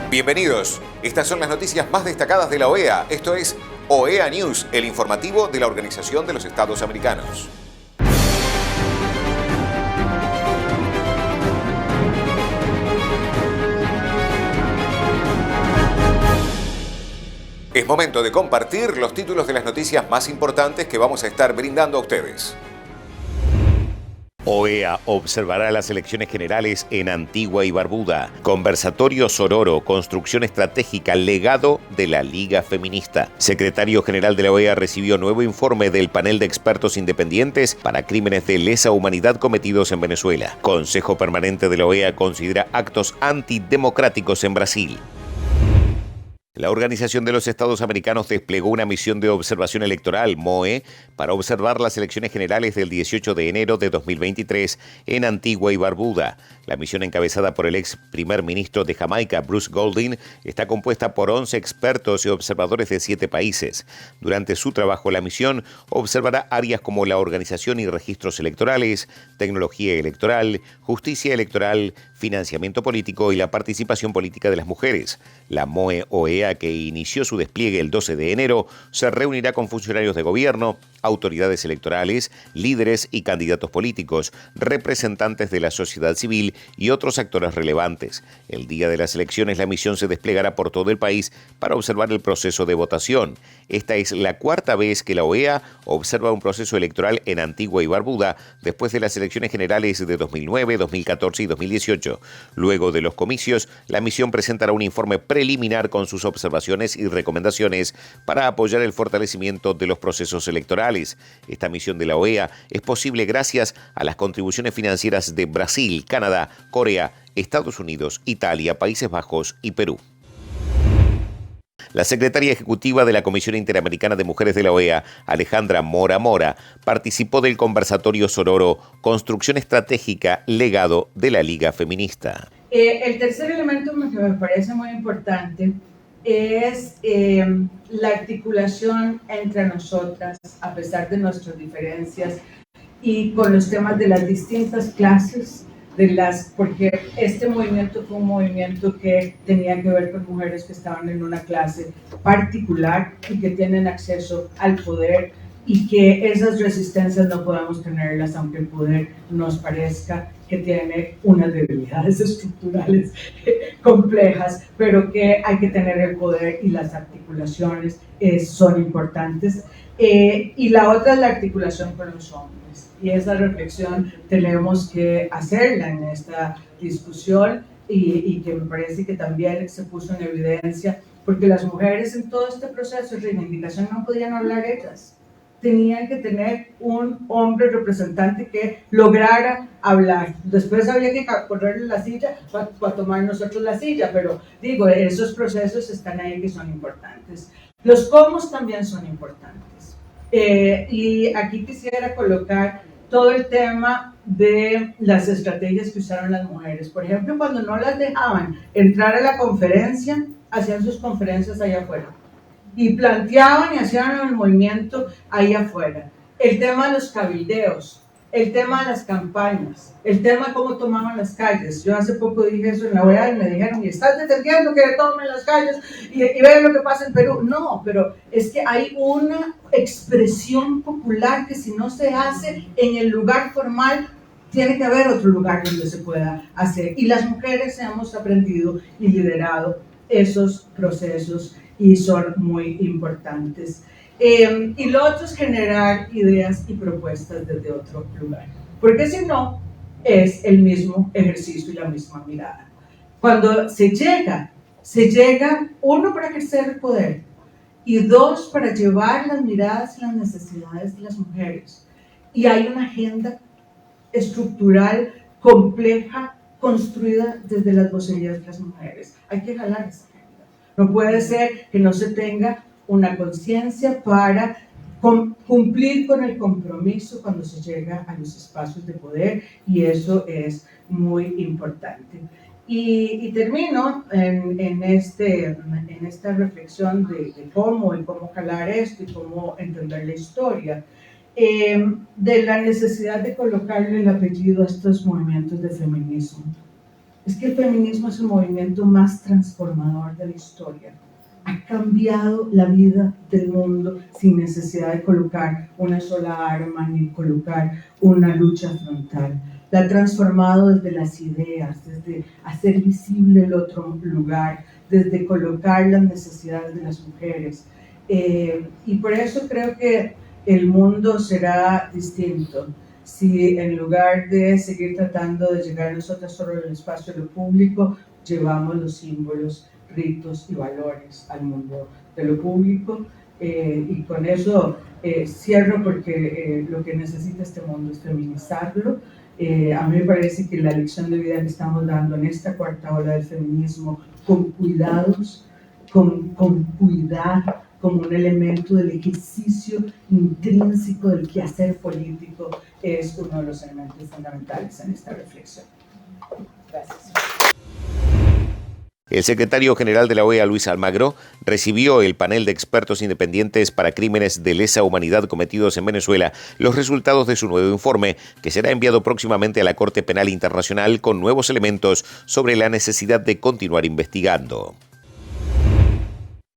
Bienvenidos. Estas son las noticias más destacadas de la OEA. Esto es OEA News, el informativo de la Organización de los Estados Americanos. Es momento de compartir los títulos de las noticias más importantes que vamos a estar brindando a ustedes. OEA observará las elecciones generales en Antigua y Barbuda. Conversatorio Sororo, construcción estratégica, legado de la Liga Feminista. Secretario General de la OEA recibió nuevo informe del panel de expertos independientes para crímenes de lesa humanidad cometidos en Venezuela. Consejo Permanente de la OEA considera actos antidemocráticos en Brasil. La Organización de los Estados Americanos desplegó una misión de observación electoral, MOE, para observar las elecciones generales del 18 de enero de 2023 en Antigua y Barbuda. La misión, encabezada por el ex primer ministro de Jamaica, Bruce Golding, está compuesta por 11 expertos y observadores de 7 países. Durante su trabajo, la misión observará áreas como la organización y registros electorales, tecnología electoral, justicia electoral, financiamiento político y la participación política de las mujeres. La MOE-OEA, que inició su despliegue el 12 de enero, se reunirá con funcionarios de gobierno, autoridades electorales, líderes y candidatos políticos, representantes de la sociedad civil y otros actores relevantes. El día de las elecciones, la misión se desplegará por todo el país para observar el proceso de votación. Esta es la cuarta vez que la OEA observa un proceso electoral en Antigua y Barbuda después de las elecciones generales de 2009, 2014 y 2018. Luego de los comicios, la misión presentará un informe preliminar con sus observaciones y recomendaciones para apoyar el fortalecimiento de los procesos electorales. Esta misión de la OEA es posible gracias a las contribuciones financieras de Brasil, Canadá, Corea, Estados Unidos, Italia, Países Bajos y Perú. La secretaria ejecutiva de la Comisión Interamericana de Mujeres de la OEA, Alejandra Mora Mora, participó del conversatorio Sororo, construcción estratégica, legado de la Liga Feminista. El tercer elemento que me parece muy importante es la articulación entre nosotras, a pesar de nuestras diferencias, y con los temas de las distintas clases, porque este movimiento fue un movimiento que tenía que ver con mujeres que estaban en una clase particular y que tienen acceso al poder, y que esas resistencias no podemos tenerlas aunque el poder nos parezca que tiene unas debilidades estructurales complejas, pero que hay que tener el poder y las articulaciones son importantes. Y la otra es la articulación con los hombres, y esa reflexión tenemos que hacerla en esta discusión, y que me parece que también se puso en evidencia, porque las mujeres en todo este proceso de reivindicación no podían hablar ellas. Tenían que tener un hombre representante que lograra hablar. Después había que correrle la silla para tomar nosotros la silla, pero digo, esos procesos están ahí que son importantes. Los cómo también son importantes. Y aquí quisiera colocar todo el tema de las estrategias que usaron las mujeres. Por ejemplo, cuando no las dejaban entrar a la conferencia, hacían sus conferencias allá afuera. Y planteaban y hacían el movimiento ahí afuera. El tema de los cabildeos, el tema de las campañas, el tema de cómo tomaban las calles. Yo hace poco dije eso en la OEA y me dijeron, ¿y estás defendiendo que tomen las calles y vean lo que pasa en Perú? No, pero es que hay una expresión popular que si no se hace en el lugar formal, tiene que haber otro lugar donde se pueda hacer. Y las mujeres hemos aprendido y liderado esos procesos, y son muy importantes. Y lo otro es generar ideas y propuestas desde otro lugar, porque si no, es el mismo ejercicio y la misma mirada. Cuando se llega, uno, para ejercer el poder, y dos, para llevar las miradas y las necesidades de las mujeres. Y hay una agenda estructural, compleja, construida desde las vocerías de las mujeres. Hay que jalar esa agenda. No puede ser que no se tenga una conciencia para cumplir con el compromiso cuando se llega a los espacios de poder, y eso es muy importante. Y termino en esta reflexión de cómo jalar esto y cómo entender la historia, de la necesidad de colocarle el apellido a estos movimientos de feminismo. es que el feminismo es el movimiento más transformador de la historia. Ha cambiado la vida del mundo sin necesidad de colocar una sola arma ni colocar una lucha frontal. La ha transformado desde las ideas, desde hacer visible el otro lugar, desde colocar las necesidades de las mujeres. Y por eso creo que el mundo será distinto si en lugar de seguir tratando de llegar nosotros solo al espacio de lo público, llevamos los símbolos, ritos y valores al mundo de lo público. Y con eso cierro porque lo que necesita este mundo es feminizarlo. A mí me parece que la lección de vida que estamos dando en esta cuarta ola del feminismo, con cuidados, con cuidar, como un elemento del ejercicio intrínseco del quehacer político, es uno de los elementos fundamentales en esta reflexión. Gracias. El secretario general de la OEA, Luis Almagro, recibió el panel de expertos independientes para crímenes de lesa humanidad cometidos en Venezuela, los resultados de su nuevo informe, que será enviado próximamente a la Corte Penal Internacional con nuevos elementos sobre la necesidad de continuar investigando.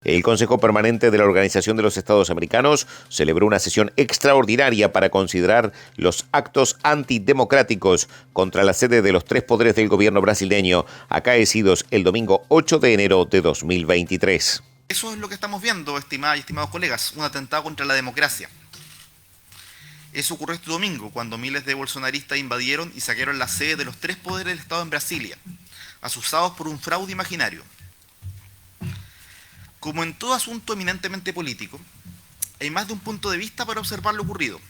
El Consejo Permanente de la Organización de los Estados Americanos celebró una sesión extraordinaria para considerar los actos antidemocráticos contra la sede de los tres poderes del gobierno brasileño, acaecidos el domingo 8 de enero de 2023. Eso es lo que estamos viendo, estimadas y estimados colegas, un atentado contra la democracia. Eso ocurrió este domingo, cuando miles de bolsonaristas invadieron y saquearon la sede de los tres poderes del Estado en Brasilia, asusados por un fraude imaginario. Como en todo asunto eminentemente político, hay más de un punto de vista para observar lo ocurrido.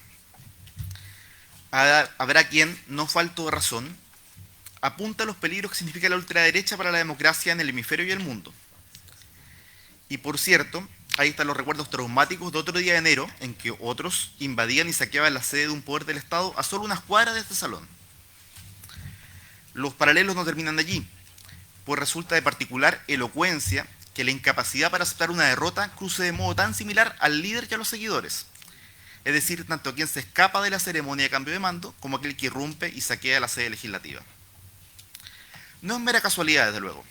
Habrá quien, no falto de razón, apunta a los peligros que significa la ultraderecha para la democracia en el hemisferio y el mundo. Y por cierto, ahí están los recuerdos traumáticos de otro día de enero, en que otros invadían y saqueaban la sede de un poder del Estado a solo unas cuadras de este salón. Los paralelos no terminan allí, pues resulta de particular elocuencia que la incapacidad para aceptar una derrota cruce de modo tan similar al líder y a los seguidores. Es decir, tanto a quien se escapa de la ceremonia de cambio de mando como aquel que irrumpe y saquea la sede legislativa. No es mera casualidad, desde luego.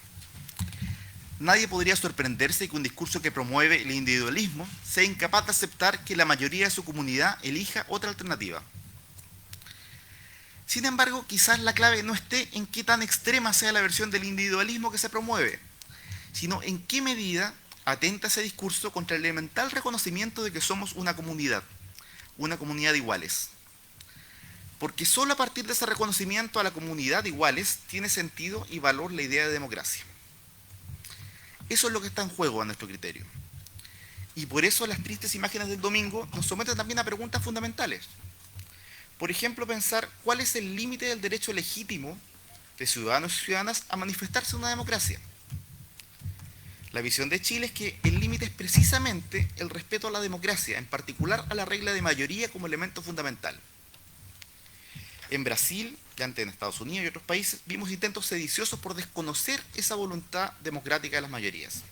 Nadie podría sorprenderse que un discurso que promueve el individualismo sea incapaz de aceptar que la mayoría de su comunidad elija otra alternativa. Sin embargo, quizás la clave no esté en qué tan extrema sea la versión del individualismo que se promueve, sino en qué medida atenta ese discurso contra el elemental reconocimiento de que somos una comunidad de iguales. Porque solo a partir de ese reconocimiento a la comunidad de iguales tiene sentido y valor la idea de democracia. Eso es lo que está en juego a nuestro criterio. Y por eso las tristes imágenes del domingo nos someten también a preguntas fundamentales. Por ejemplo, pensar cuál es el límite del derecho legítimo de ciudadanos y ciudadanas a manifestarse en una democracia. La visión de Chile es que el límite es precisamente el respeto a la democracia, en particular a la regla de mayoría como elemento fundamental. En Brasil, y antes en Estados Unidos y otros países, vimos intentos sediciosos por desconocer esa voluntad democrática de las mayorías.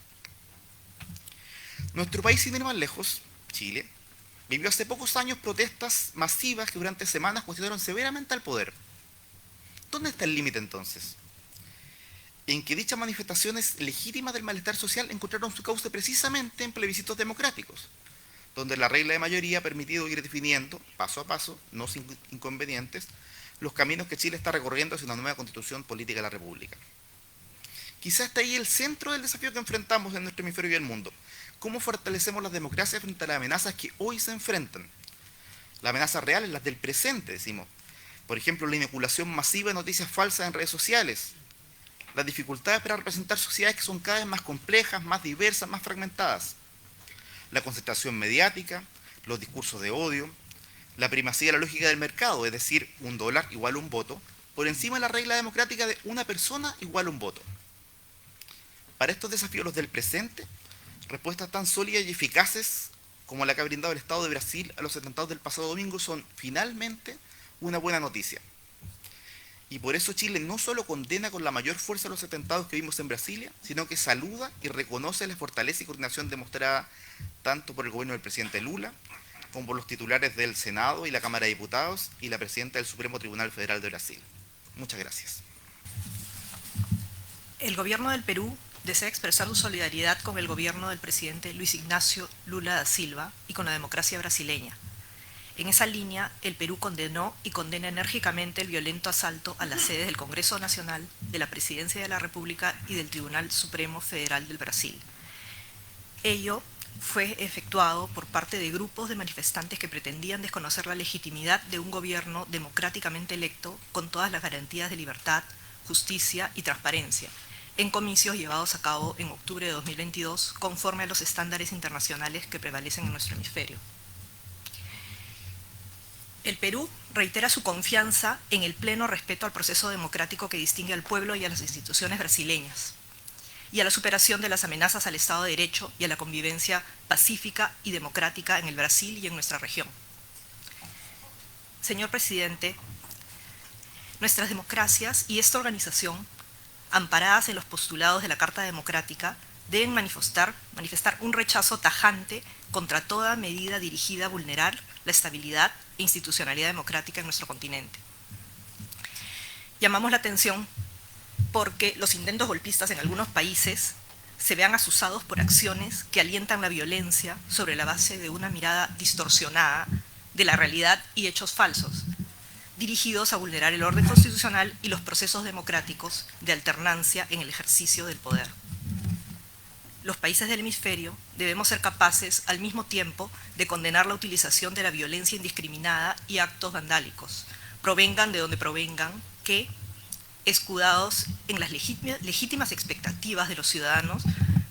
Nuestro país, sin ir más lejos, Chile, vivió hace pocos años protestas masivas que durante semanas cuestionaron severamente al poder. ¿Dónde está el límite entonces? En que dichas manifestaciones legítimas del malestar social encontraron su cauce precisamente en plebiscitos democráticos, donde la regla de mayoría ha permitido ir definiendo, paso a paso, no sin inconvenientes, los caminos que Chile está recorriendo hacia una nueva constitución política de la República. Quizás está ahí el centro del desafío que enfrentamos en nuestro hemisferio y el mundo. ¿Cómo fortalecemos las democracias frente a las amenazas que hoy se enfrentan? Las amenazas reales, las del presente, decimos. Por ejemplo, la inoculación masiva de noticias falsas en redes sociales, las dificultades para representar sociedades que son cada vez más complejas, más diversas, más fragmentadas, la concentración mediática, los discursos de odio, la primacía de la lógica del mercado, es decir, $1 igual a un voto, por encima de la regla democrática de una persona igual a un voto. Para estos desafíos, los del presente, respuestas tan sólidas y eficaces como la que ha brindado el Estado de Brasil a los atentados del pasado domingo son finalmente una buena noticia. Y por eso Chile no solo condena con la mayor fuerza los atentados que vimos en Brasilia, sino que saluda y reconoce la fortaleza y coordinación demostrada tanto por el gobierno del presidente Lula, como por los titulares del Senado y la Cámara de Diputados y la presidenta del Supremo Tribunal Federal de Brasil. Muchas gracias. El gobierno del Perú desea expresar su solidaridad con el gobierno del presidente Luis Ignacio Lula da Silva y con la democracia brasileña. En esa línea, el Perú condenó y condena enérgicamente el violento asalto a las sedes del Congreso Nacional, de la Presidencia de la República y del Tribunal Supremo Federal del Brasil. Ello fue efectuado por parte de grupos de manifestantes que pretendían desconocer la legitimidad de un gobierno democráticamente electo con todas las garantías de libertad, justicia y transparencia, en comicios llevados a cabo en octubre de 2022, conforme a los estándares internacionales que prevalecen en nuestro hemisferio. El Perú reitera su confianza en el pleno respeto al proceso democrático que distingue al pueblo y a las instituciones brasileñas, y a la superación de las amenazas al Estado de Derecho y a la convivencia pacífica y democrática en el Brasil y en nuestra región. Señor presidente, nuestras democracias y esta organización, amparadas en los postulados de la Carta Democrática, deben manifestar un rechazo tajante contra toda medida dirigida a vulnerar la estabilidad e institucionalidad democrática en nuestro continente. Llamamos la atención porque los intentos golpistas en algunos países se vean asusados por acciones que alientan la violencia sobre la base de una mirada distorsionada de la realidad y hechos falsos, dirigidos a vulnerar el orden constitucional y los procesos democráticos de alternancia en el ejercicio del poder. Los países del hemisferio debemos ser capaces al mismo tiempo de condenar la utilización de la violencia indiscriminada y actos vandálicos, provengan de donde provengan, que, escudados en las legítimas expectativas de los ciudadanos,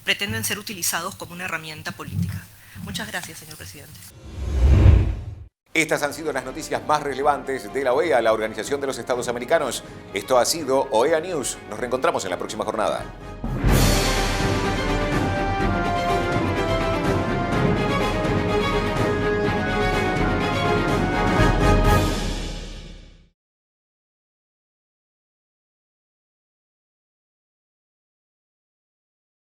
pretenden ser utilizados como una herramienta política. Muchas gracias, señor presidente. Estas han sido las noticias más relevantes de la OEA, la Organización de los Estados Americanos. Esto ha sido OEA News. Nos reencontramos en la próxima jornada.